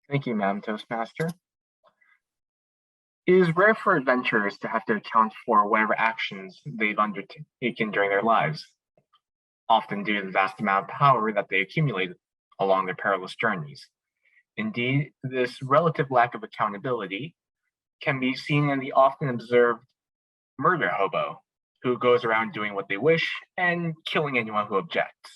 Thank you, Madam Toastmaster. It is rare for adventurers to have to account for whatever actions they've undertaken during their lives, often due to the vast amount of power that they accumulate along their perilous journeys. Indeed, this relative lack of accountability can be seen in the often observed murder hobo, who goes around doing what they wish and killing anyone who objects.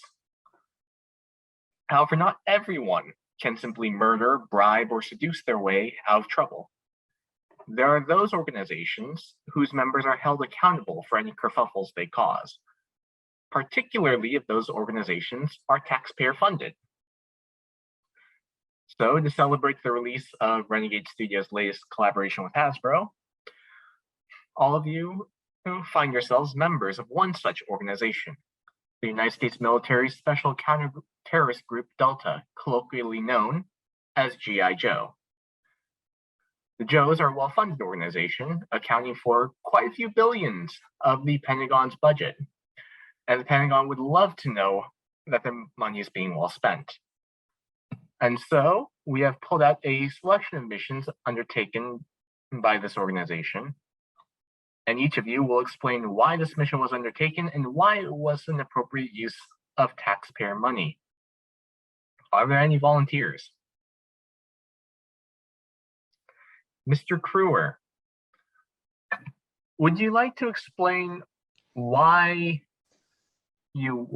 However, not everyone can simply murder, bribe, or seduce their way out of trouble. There are those organizations whose members are held accountable for any kerfuffles they cause, particularly if those organizations are taxpayer funded. So, to celebrate the release of Renegade Studios' latest collaboration with Hasbro, all of you find yourselves members of one such organization, the United States Military's Special Counter-Terrorist Group Delta, colloquially known as G.I. Joe. The Joes are a well-funded organization, accounting for quite a few billions of the Pentagon's budget, and the Pentagon would love to know that their money is being well spent. And so, we have pulled out a selection of missions undertaken by this organization, and each of you will explain why this mission was undertaken and why it was an appropriate use of taxpayer money. Are there any volunteers? Mr. Kruer, would you like to explain why you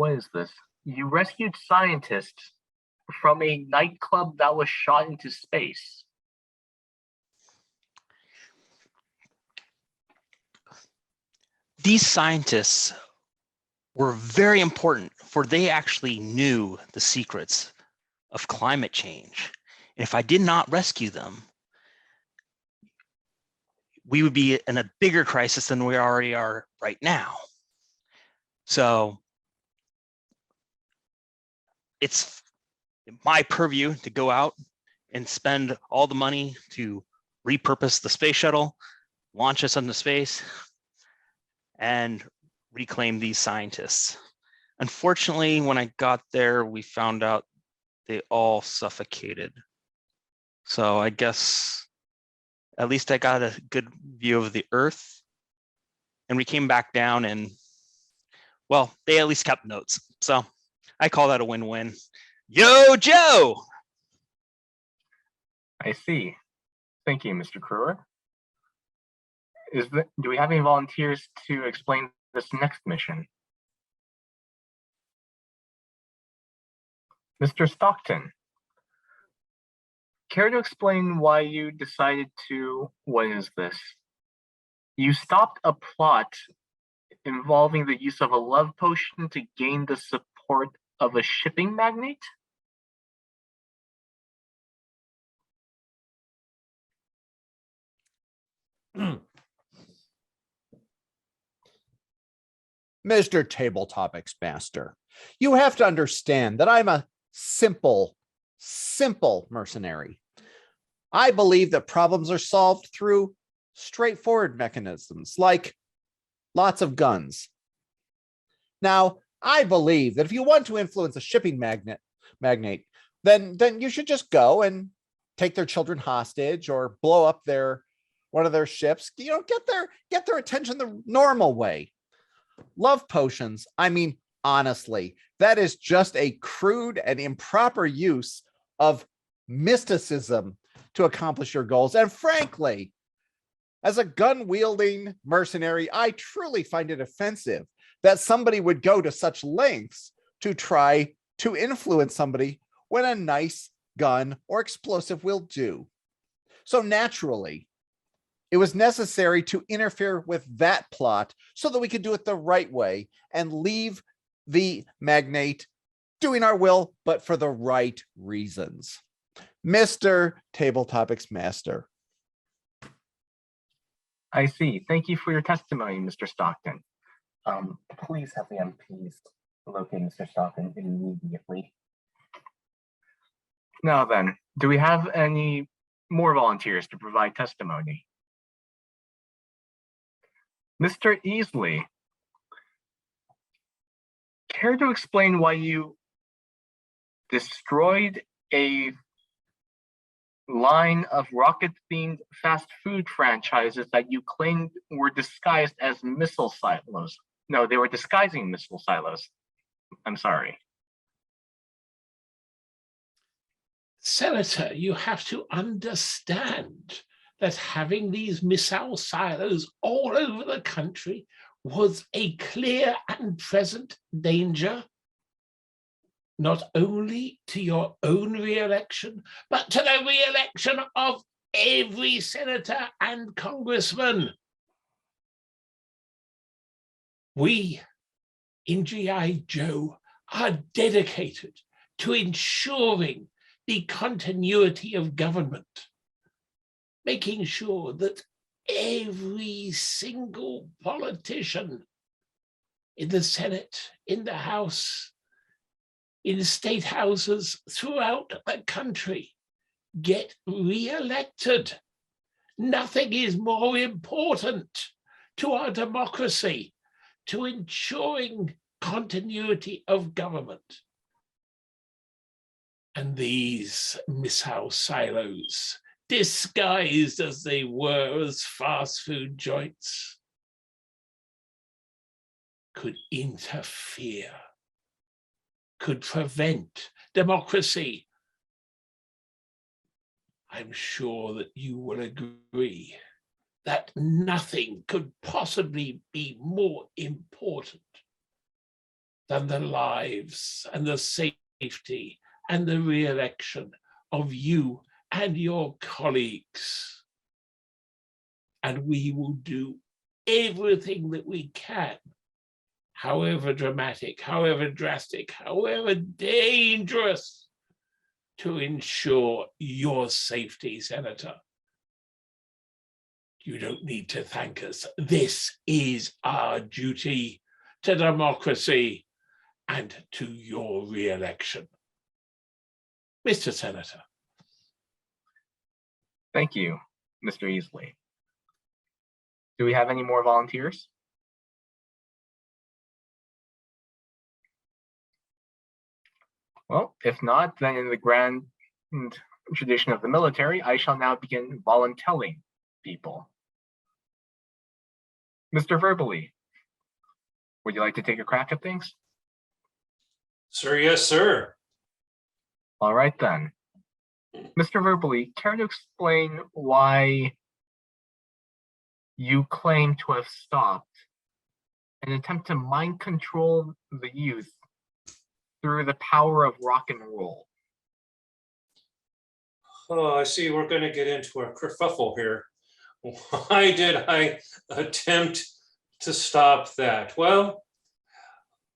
rescued scientists from a nightclub that was shot into space? These scientists were very important, for they actually knew the secrets of climate change. And if I did not rescue them, we would be in a bigger crisis than we already are right now. So it's my purview to go out and spend all the money to repurpose the space shuttle, launch us into space, and reclaim these scientists. Unfortunately, when I got there, we found out they all suffocated. So I guess at least I got a good view of the Earth, and we came back down and, well, they at least kept notes. So I call that a win-win. Yo, Joe! I see. Thank you, Mr. Kruer. Do we have any volunteers to explain this next mission? Mr. Stockton, care to explain why you decided to, You stopped a plot involving the use of a love potion to gain the support of a shipping magnate? Mr. Table Topics Master, you have to understand that I'm a simple mercenary. I believe that problems are solved through straightforward mechanisms like lots of guns. Now, I believe that if you want to influence a shipping magnate, then you should just go and take their children hostage or blow up one of their ships. You know, get their attention the normal way. Love potions, I mean, honestly, that is just a crude and improper use of mysticism to accomplish your goals. And frankly, as a gun-wielding mercenary, I truly find it offensive that somebody would go to such lengths to try to influence somebody when a nice gun or explosive will do. So naturally, it was necessary to interfere with that plot so that we could do it the right way and leave the magnate doing our will, but for the right reasons. Mr. Table Topics Master. I see. Thank you for your testimony, Mr. Stockton. Please have the MPs locate Mr. Stockton immediately. Now then, do we have any more volunteers to provide testimony? Mr. Easley, care to explain why you destroyed a line of rocket-themed fast food franchises that you claimed were disguised as missile silos. No, they were disguising missile silos. I'm sorry. Senator, you have to understand that having these missile silos all over the country was a clear and present danger, not only to your own re-election, but to the re-election of every senator and congressman. We in G.I. Joe are dedicated to ensuring the continuity of government, making sure that every single politician in the Senate, in the House, in state houses throughout the country get re-elected. Nothing is more important to our democracy, to ensuring continuity of government. And these missile silos, disguised as they were as fast food joints, could interfere, could prevent democracy. I'm sure that you will agree that nothing could possibly be more important than the lives and the safety and the re-election of you and your colleagues. And we will do everything that we can, however dramatic, however drastic, however dangerous, to ensure your safety, Senator. You don't need to thank us. This is our duty to democracy and to your re-election. Mr. Senator. Thank you, Mr. Easley. Do we have any more volunteers? Well, if not, then in the grand tradition of the military, I shall now begin voluntelling people. Mr. Verbally, would you like to take a crack at things? Sir, yes, sir. All right, then. Mr. Verbally, care to explain why you claim to have stopped an attempt to mind control the youth through the power of rock and roll? Oh, I see we're going to get into a kerfuffle here. Why did I attempt to stop that? Well,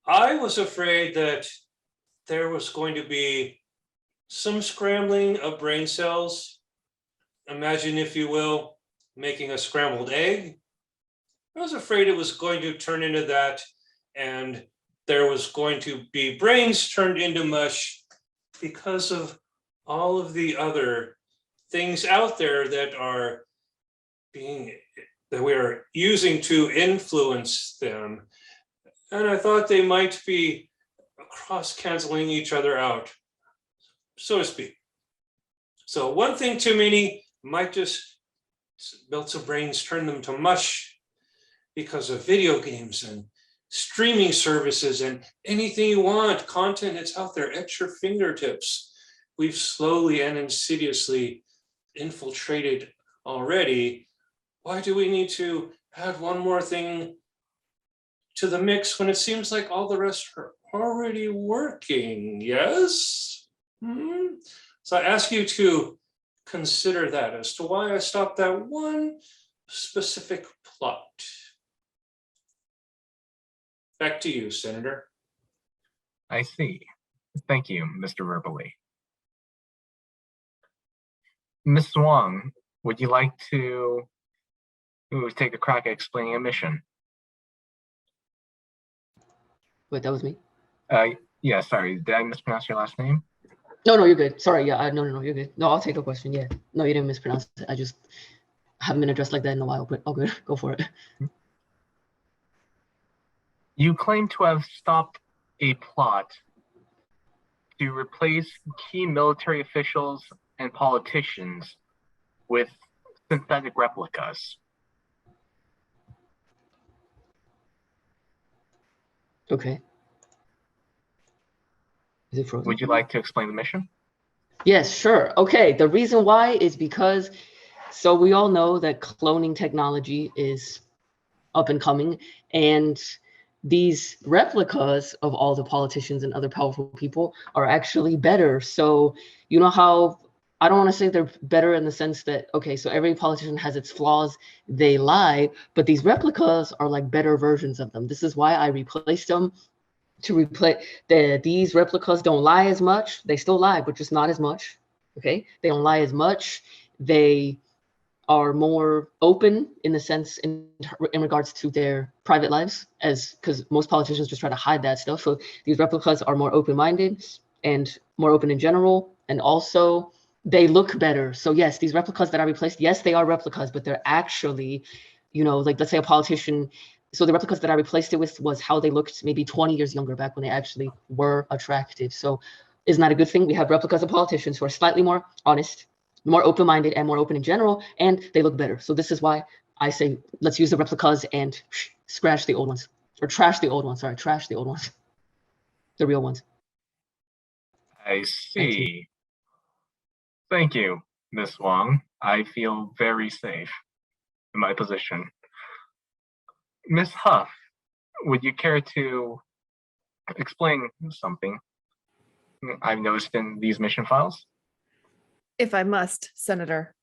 I was afraid that there was going to be some scrambling of brain cells. Imagine, if you will, making a scrambled egg. I was afraid it was going to turn into that, and there was going to be brains turned into mush because of all of the other things out there that we are using to influence them. And I thought they might be cross-canceling each other out, so to speak. So one thing too many might just melt some brains, turn them to mush because of video games and streaming services and anything you want, content that's out there at your fingertips. We've slowly and insidiously infiltrated already. Why do we need to add one more thing to the mix when it seems like all the rest are already working? Yes? So I ask you to consider that as to why I stopped that one specific plot. Back to you, Senator. I see. Thank you, Mr. Verbally. Ms. Wong, would you like to take a crack at explaining a mission? Wait, that was me? Yeah, sorry, did I mispronounce your last name? No, you're good. Sorry, yeah, no, you're good. No, I'll take a question, yeah. No, you didn't mispronounce it. I just haven't been addressed like that in a while, but all good, go for it. You claim to have stopped a plot to replace key military officials and politicians with synthetic replicas. Okay. Is it frozen? Would you like to explain the mission? Yes, sure. Okay. The reason why is because, so we all know that cloning technology is up and coming, and these replicas of all the politicians and other powerful people are actually better. So you know how, I don't want to say they're better in the sense that, okay, so every politician has its flaws, they lie, but these replicas are like better versions of them. This is why I replaced them to replace these replicas don't lie as much. They still lie, but just not as much. Okay, they don't lie as much. They are more open in the sense in regards to their private lives, as because most politicians just try to hide that stuff. So these replicas are more open-minded and more open in general, and also they look better. So yes, these replicas that I replaced, yes, they are replicas, but they're actually, you know, like let's say a politician. So the replicas that I replaced it with was how they looked maybe 20 years younger, back when they actually were attractive. So isn't that a good thing? We have replicas of politicians who are slightly more honest, more open-minded, and more open in general, and they look better. So this is why I say let's use the replicas and scratch the old ones, or trash the old ones. Sorry, trash the old ones, the real ones. I see. Thank you, Miss Wong. I feel very safe in my position. Miss Huff, would you care to explain something I've noticed in these mission files? If I must, Senator.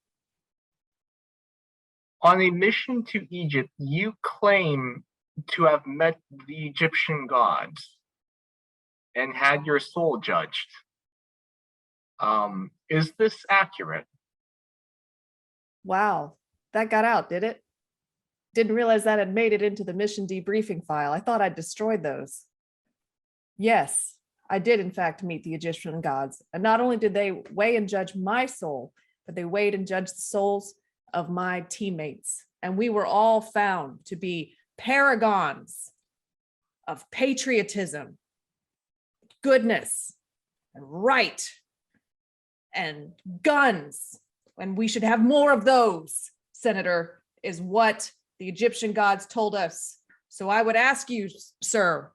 On a mission to Egypt, you claim to have met the Egyptian gods and had your soul judged. Is this accurate? Wow, that got out, did it? Didn't realize that had made it into the mission debriefing file. I thought I'd destroyed those. Yes, I did in fact meet the Egyptian gods. And not only did they weigh and judge my soul, but they weighed and judged the souls of my teammates. And we were all found to be paragons of patriotism, goodness, and right, and guns. And we should have more of those, Senator, is what the Egyptian gods told us. So I would ask you, sir,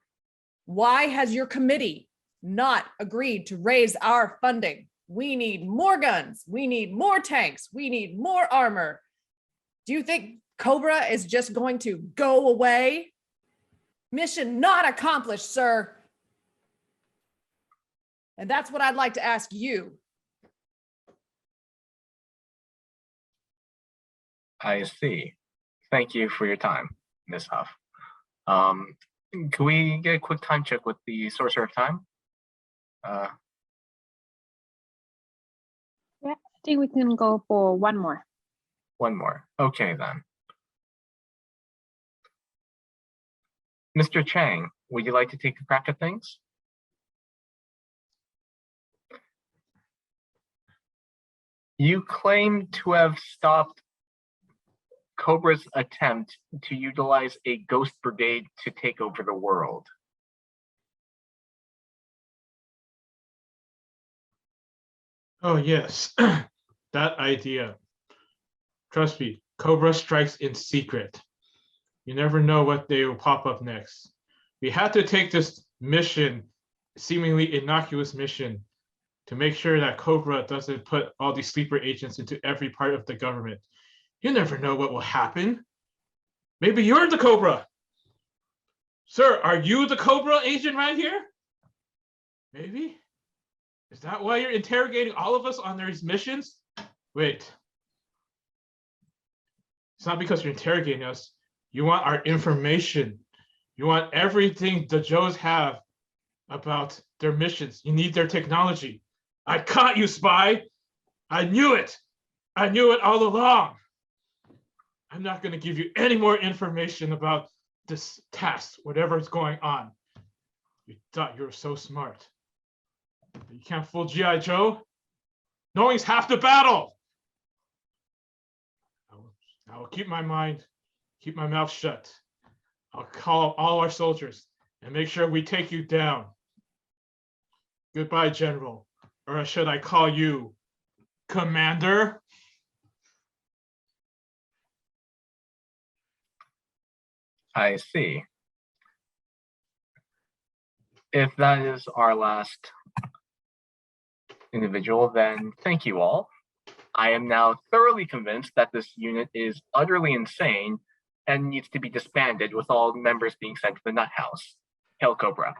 why has your committee not agreed to raise our funding? We need more guns. We need more tanks. We need more armor. Do you think Cobra is just going to go away? Mission not accomplished, sir. And that's what I'd like to ask you. I see. Thank you for your time, Ms. Huff. Can we get a quick time check with the Sorcerer of Time? Yeah, I think we can go for one more. One more. Okay, then. Mr. Chang, would you like to take a crack at things? You claim to have stopped Cobra's attempt to utilize a ghost brigade to take over the world. Oh, yes, that idea. Trust me, Cobra strikes in secret. You never know what they will pop up next. We had to take this mission, seemingly innocuous mission, to make sure that Cobra doesn't put all these sleeper agents into every part of the government. You never know what will happen. Maybe you're the Cobra. Sir, are you the Cobra agent right here? Maybe? Is that why you're interrogating all of us on these missions? Wait. It's not because you're interrogating us. You want our information. You want everything the Joes have about their missions. You need their technology. I caught you, spy. I knew it. I knew it all along. I'm not going to give you any more information about this task, whatever is going on. You thought you were so smart. But you can't fool G.I. Joe. Knowing's half the battle. I will keep my mind, keep my mouth shut. I'll call all our soldiers and make sure we take you down. Goodbye, General. Or should I call you Commander. I see. If that is our last individual, then thank you all. I am now thoroughly convinced that this unit is utterly insane and needs to be disbanded with all members being sent to the nut house. Hail Cobra.